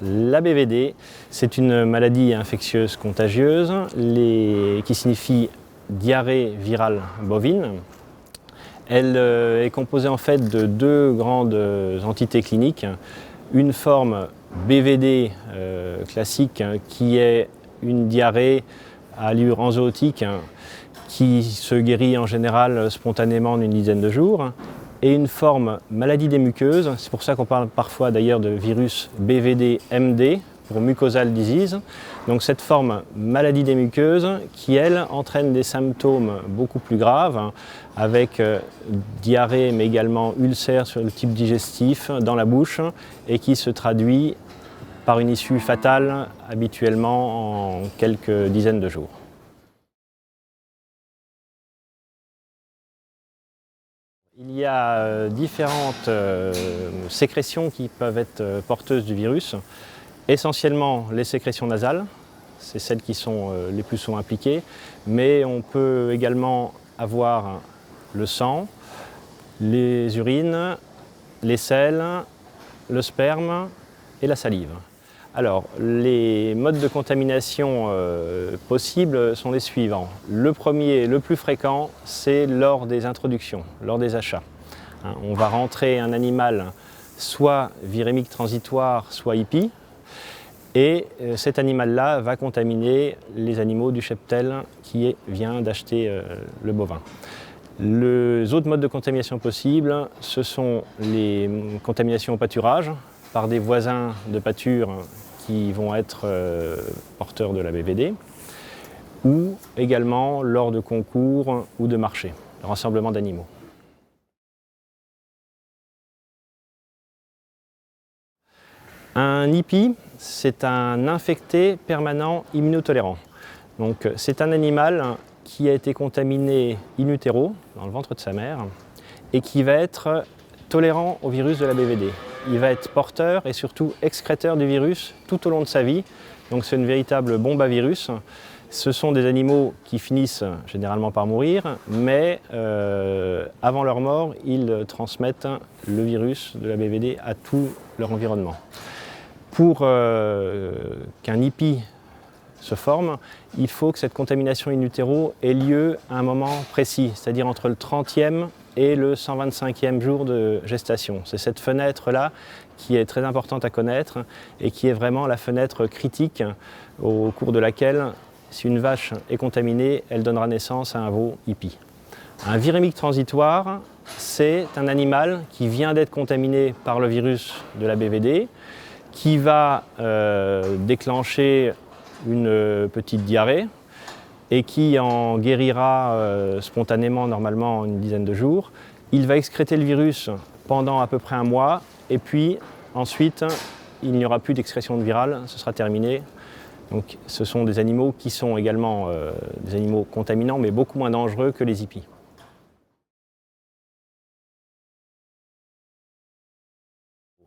La BVD, c'est une maladie infectieuse contagieuse qui signifie diarrhée virale bovine. Elle est composée en fait de deux grandes entités cliniques. Une forme BVD classique qui est une diarrhée à allure enzootique qui se guérit en général spontanément en une dizaine de jours. Et une forme maladie des muqueuses, c'est pour ça qu'on parle parfois d'ailleurs de virus BVD-MD pour mucosal disease. Donc cette forme maladie des muqueuses qui elle entraîne des symptômes beaucoup plus graves avec diarrhée mais également ulcère sur le type digestif dans la bouche et qui se traduit par une issue fatale habituellement en quelques dizaines de jours. Il y a différentes sécrétions qui peuvent être porteuses du virus, essentiellement les sécrétions nasales, c'est celles qui sont les plus souvent impliquées, mais on peut également avoir le sang, les urines, les selles, le sperme et la salive. Alors, les modes de contamination possibles sont les suivants. Le premier, le plus fréquent, c'est lors des introductions, lors des achats. On va rentrer un animal soit virémique transitoire, soit hippie, et cet animal-là va contaminer les animaux du cheptel qui vient d'acheter le bovin. Les autres modes de contamination possibles, ce sont les contaminations au pâturage, par des voisins de pâture qui vont être porteurs de la BVD, ou également lors de concours ou de marchés, de rassemblements d'animaux. Un hippie, c'est un infecté permanent immunotolérant. Donc, c'est un animal qui a été contaminé in utero, dans le ventre de sa mère, et qui va être tolérant au virus de la BVD. Il va être porteur et surtout excréteur du virus tout au long de sa vie. Donc c'est une véritable bombe à virus. Ce sont des animaux qui finissent généralement par mourir, mais avant leur mort, ils transmettent le virus de la BVD à tout leur environnement. Pour qu'un hippie se forme, il faut que cette contamination in utero ait lieu à un moment précis, c'est-à-dire entre le 30e et le 125e jour de gestation. C'est cette fenêtre-là qui est très importante à connaître et qui est vraiment la fenêtre critique au cours de laquelle, si une vache est contaminée, elle donnera naissance à un veau hippie. Un virémique transitoire, c'est un animal qui vient d'être contaminé par le virus de la BVD, qui va déclencher une petite diarrhée et qui en guérira spontanément, normalement en une dizaine de jours. Il va excréter le virus pendant à peu près un mois et puis ensuite il n'y aura plus d'excrétion virale, ce sera terminé. Donc ce sont des animaux qui sont également des animaux contaminants mais beaucoup moins dangereux que les hippies.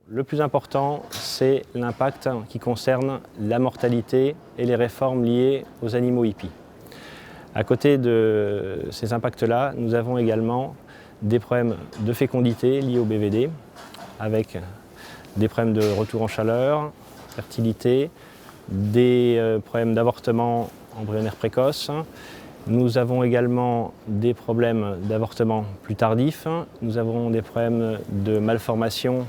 Le plus important, c'est l'impact qui concerne la mortalité et les réformes liées aux animaux hippies. À côté de ces impacts-là, nous avons également des problèmes de fécondité liés au BVD, avec des problèmes de retour en chaleur, fertilité, des problèmes d'avortement embryonnaire précoce. Nous avons également des problèmes d'avortement plus tardif. Nous avons des problèmes de malformation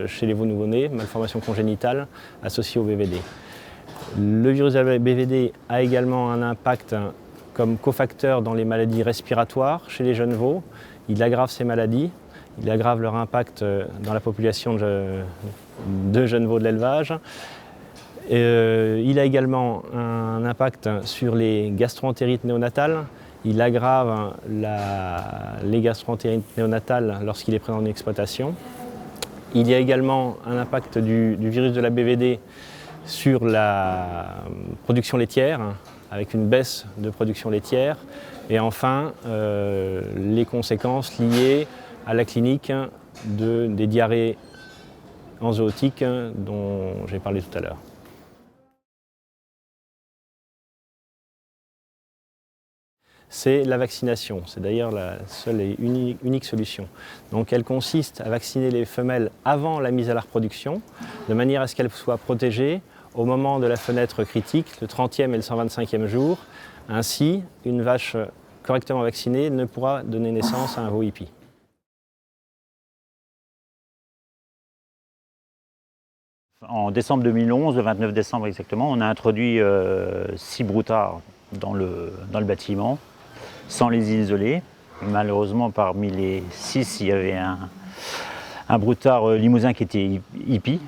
chez les veaux nouveau-nés, malformation congénitale associée au BVD. Le virus de la BVD a également un impact comme cofacteur dans les maladies respiratoires chez les jeunes veaux. Il aggrave ces maladies, il aggrave leur impact dans la population de jeunes veaux de l'élevage. Il a également un impact sur les gastroentérites néonatales. Il aggrave les gastroentérites néonatales lorsqu'il est présent en exploitation. Il y a également un impact du virus de la BVD sur la production laitière, avec une baisse de production laitière. Et enfin, les conséquences liées à la clinique des diarrhées enzootiques dont j'ai parlé tout à l'heure. c'est la vaccination. C'est d'ailleurs la seule et unique solution. Donc elle consiste à vacciner les femelles avant la mise à la reproduction, de manière à ce qu'elles soient protégées au moment de la fenêtre critique, le 30e et le 125e jour. Ainsi, une vache correctement vaccinée ne pourra donner naissance à un veau hippie. En décembre 2011, le 29 décembre exactement, on a introduit 6 broutards dans le bâtiment, sans les isoler. Malheureusement, parmi les 6, il y avait un broutard limousin qui était hippie.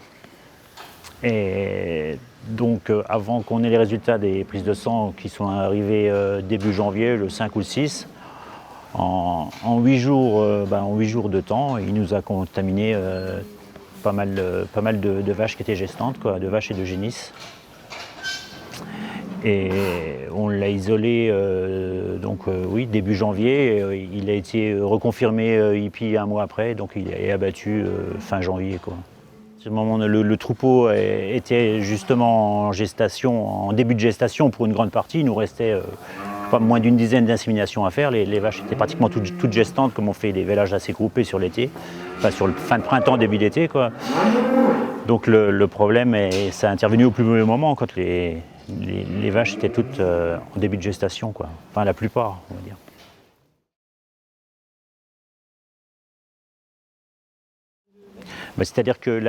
Et donc, avant qu'on ait les résultats des prises de sang qui sont arrivées début janvier, le 5 ou le 6, en 8 jours de temps, il nous a contaminé pas mal de vaches qui étaient gestantes, quoi, de vaches et de génisses. Et on l'a isolé oui, début janvier. Il a été reconfirmé hippie un mois après, donc il est abattu fin janvier, quoi. À ce moment, le troupeau était justement en gestation, en début de gestation pour une grande partie. Il nous restait pas moins d'une dizaine d'inséminations à faire. Les vaches étaient pratiquement toutes gestantes, comme on fait des vélages assez groupés sur l'été, enfin sur le fin de printemps, début d'été, quoi. Donc le problème, ça a intervenu au plus mauvais moment, quand les vaches étaient toutes en début de gestation, quoi. Enfin la plupart, on va dire. C'est-à-dire que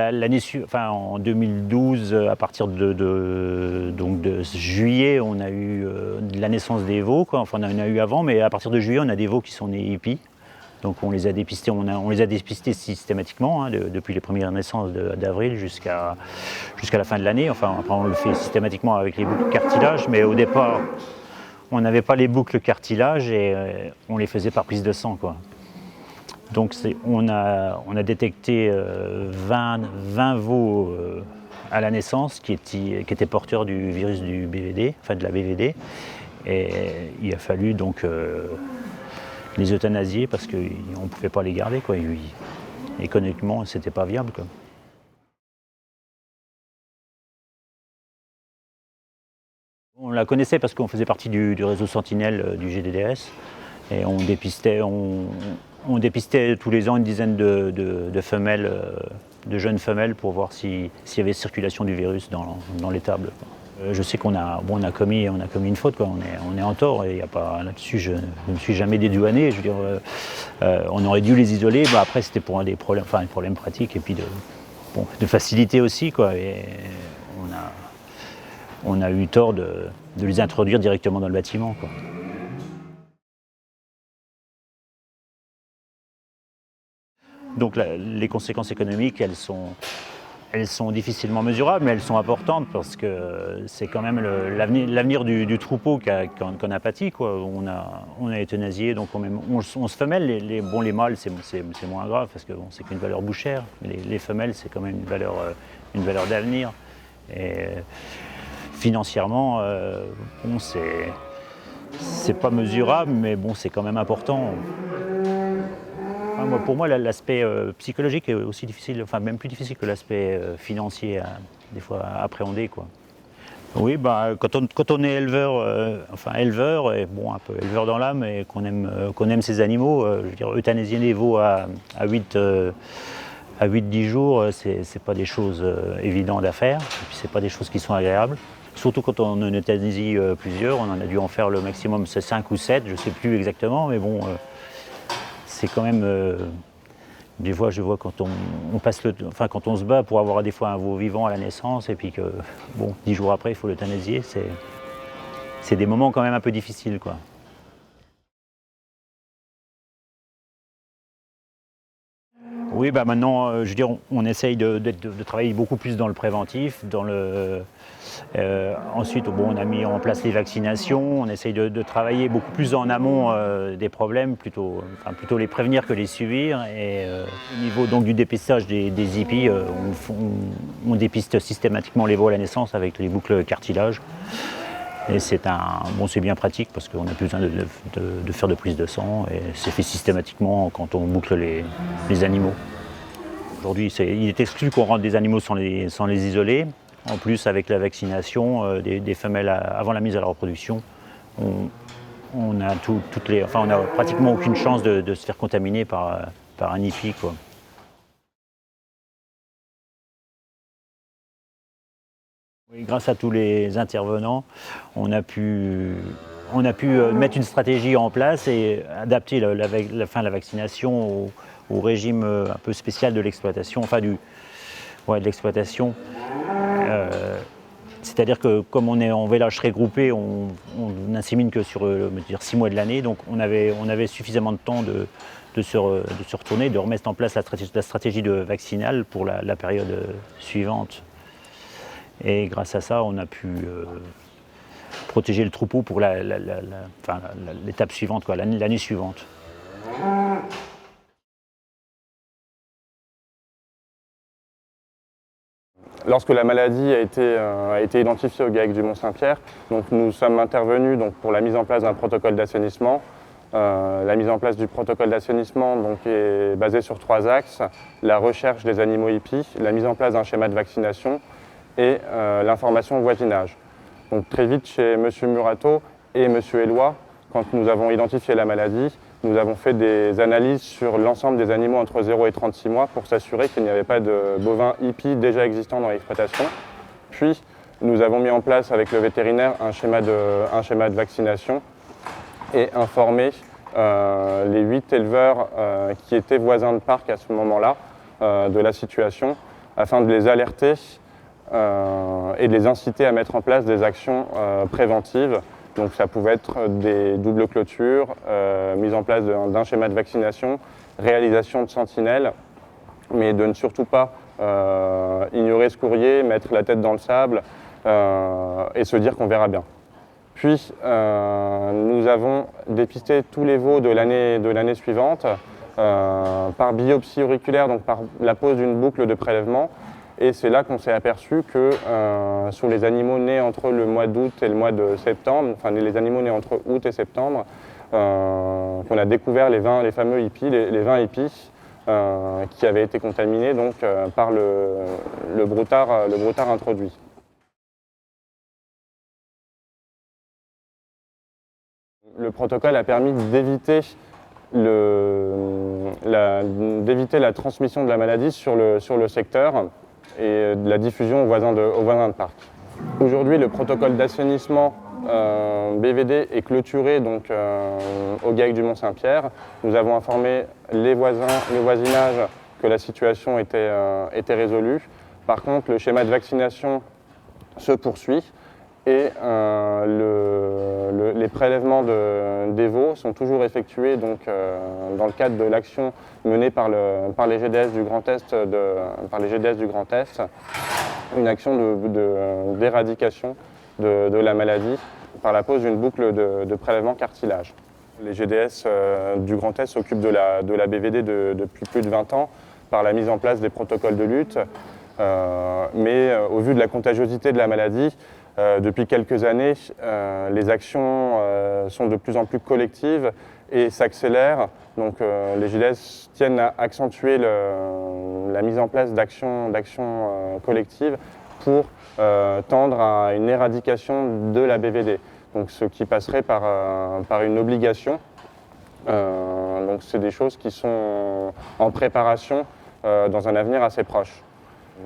en 2012, à partir de juillet, on a eu la naissance des veaux, quoi. Enfin, on en a eu avant, mais à partir de juillet, on a des veaux qui sont nés hippies. Donc on les a dépistés, on les a dépistés systématiquement, hein, depuis les premières naissances d'avril jusqu'à la fin de l'année. Enfin, après, on le fait systématiquement avec les boucles cartilage, mais au départ, on n'avait pas les boucles cartilage et on les faisait par prise de sang, quoi. Donc on a détecté 20 veaux à la naissance qui étaient porteurs du virus du BVD, enfin de la BVD. Et il a fallu donc les euthanasier parce qu'on ne pouvait pas les garder, quoi. Économiquement, c'était pas viable, quoi. On la connaissait parce qu'on faisait partie du réseau Sentinelle du GDDS. Et on dépistait tous les ans une dizaine de femelles, de jeunes femelles, pour voir s'il y avait circulation du virus dans l'étable. Je sais qu'on a commis une faute, quoi. On est en tort, et là-dessus je ne me suis jamais dédouané. Je veux dire, on aurait dû les isoler. Après, c'était pour des problèmes pratiques et puis de facilité aussi, quoi. Et on a eu tort de les introduire directement dans le bâtiment, quoi. Donc les conséquences économiques, elles sont difficilement mesurables, mais elles sont importantes parce que c'est quand même l'avenir du troupeau qu'on a pâti, quoi. On a euthanasié, donc on se femelle. Les mâles, c'est moins grave parce que c'est qu'une valeur bouchère. Mais les femelles, c'est quand même une valeur d'avenir. Et financièrement, c'est pas mesurable, mais bon, c'est quand même important. Pour moi, l'aspect psychologique est aussi difficile, enfin même plus difficile que l'aspect financier des fois à appréhender, quoi. Oui, quand on est éleveur, et bon, un peu éleveur dans l'âme, et qu'on aime ces animaux, je veux dire, euthanasier les veaux à 8-10 jours, c'est pas des choses évidentes à faire, et puis c'est pas des choses qui sont agréables. Surtout quand on en euthanasie plusieurs, on en a dû en faire le maximum, c'est 5 ou 7, je sais plus exactement, mais bon, c'est quand même, des fois je vois quand quand on se bat pour avoir des fois un veau vivant à la naissance, et puis que, bon, 10 jours après il faut l'euthanasier, c'est des moments quand même un peu difficiles, quoi. Oui, maintenant, je veux dire, on essaye de travailler beaucoup plus dans le préventif, ensuite, on a mis en place les vaccinations, on essaye de travailler beaucoup plus en amont des problèmes, plutôt les prévenir que les subir. Et au niveau donc du dépistage des hippies, on dépiste systématiquement les veaux à la naissance avec les boucles cartilage. Et c'est bien pratique parce qu'on n'a plus besoin de faire de prise de sang, et c'est fait systématiquement quand on boucle les animaux. Aujourd'hui, il est exclu qu'on rentre des animaux sans les isoler. En plus, avec la vaccination des femelles avant la mise à la reproduction, on a on a pratiquement aucune chance de se faire contaminer par un hippie, quoi. Oui, grâce à tous les intervenants, on a pu mettre une stratégie en place et adapter la vaccination au régime un peu spécial de l'exploitation, de l'exploitation. C'est-à-dire que comme on est en vélage regroupé, on n'insémine que sur 6 mois de l'année, donc on avait suffisamment de temps de se retourner, de remettre en place la stratégie vaccinale pour la période suivante. Et grâce à ça, on a pu protéger le troupeau pour l'étape suivante, l'année suivante. Lorsque la maladie a été identifiée au GAEC du Mont-Saint-Pierre, nous sommes intervenus pour la mise en place d'un protocole d'assainissement. La mise en place du protocole d'assainissement est basée sur 3 axes: la recherche des animaux hippies, la mise en place d'un schéma de vaccination et l'information au voisinage. Donc très vite chez M. Murato et M. Eloi, quand nous avons identifié la maladie, nous avons fait des analyses sur l'ensemble des animaux entre 0 et 36 mois pour s'assurer qu'il n'y avait pas de bovins hippies déjà existants dans l'exploitation. Puis nous avons mis en place avec le vétérinaire un schéma de vaccination et informé les 8 éleveurs qui étaient voisins de parc à ce moment-là de la situation, afin de les alerter et de les inciter à mettre en place des actions préventives. Donc ça pouvait être des doubles clôtures, mise en place d'un schéma de vaccination, réalisation de sentinelles, mais de ne surtout pas ignorer ce courrier, mettre la tête dans le sable et se dire qu'on verra bien. Puis nous avons dépisté tous les veaux de l'année suivante par biopsie auriculaire, donc par la pose d'une boucle de prélèvement. Et c'est là qu'on s'est aperçu que sur les animaux nés entre le mois d'août et le mois de septembre, enfin les animaux nés entre août et septembre, qu'on a découvert les fameux hippies, les 20 hippies qui avaient été contaminés par le broutard introduit. Le protocole a permis d'éviter la transmission de la maladie sur le secteur et de la diffusion aux voisins de parc. Aujourd'hui, le protocole d'assainissement BVD est clôturé au GAEC du Mont-Saint-Pierre. Nous avons informé les voisins, le voisinage que la situation était résolue. Par contre, le schéma de vaccination se poursuit et les prélèvements des veaux sont toujours effectués dans le cadre de l'action menée par les GDS du Grand Est, une action d'éradication de la maladie par la pose d'une boucle de prélèvement cartilage. Les GDS du Grand Est s'occupent de la BVD depuis plus de 20 ans par la mise en place des protocoles de lutte, mais au vu de la contagiosité de la maladie, depuis quelques années, les actions sont de plus en plus collectives et s'accélèrent. Donc les GDS tiennent à accentuer la mise en place d'actions collectives pour tendre à une éradication de la BVD. Donc ce qui passerait par une obligation. Donc c'est des choses qui sont en préparation dans un avenir assez proche.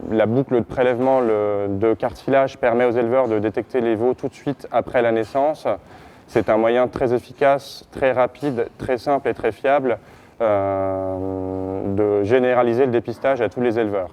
La boucle de prélèvement de cartilage permet aux éleveurs de détecter les veaux tout de suite après la naissance. C'est un moyen très efficace, très rapide, très simple et très fiable de généraliser le dépistage à tous les éleveurs.